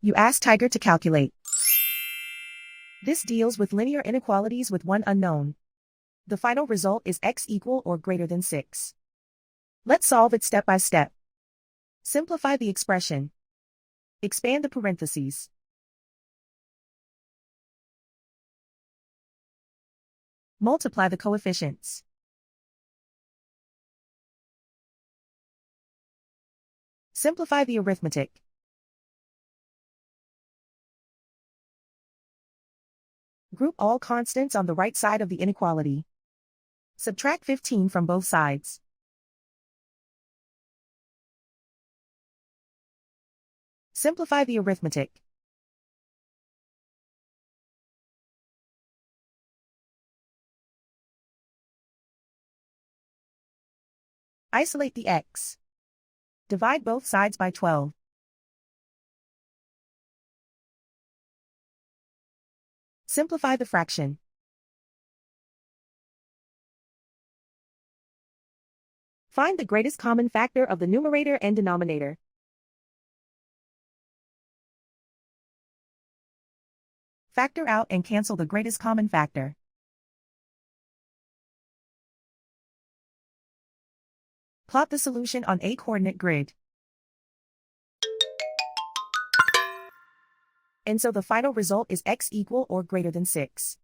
You ask Tiger to calculate. This deals with linear inequalities with one unknown. The final result is x equal or greater than 6. Let's solve it step by step. Simplify the expression. Expand the parentheses. Multiply the coefficients. Simplify the arithmetic. Group all constants on the right side of the inequality. Subtract 15 from both sides. Simplify the arithmetic. Isolate the x. Divide both sides by 12. Simplify the fraction. Find the greatest common factor of the numerator and denominator. Factor out and cancel the greatest common factor. Plot the solution on a coordinate grid. And so the final result is x equal or greater than 6.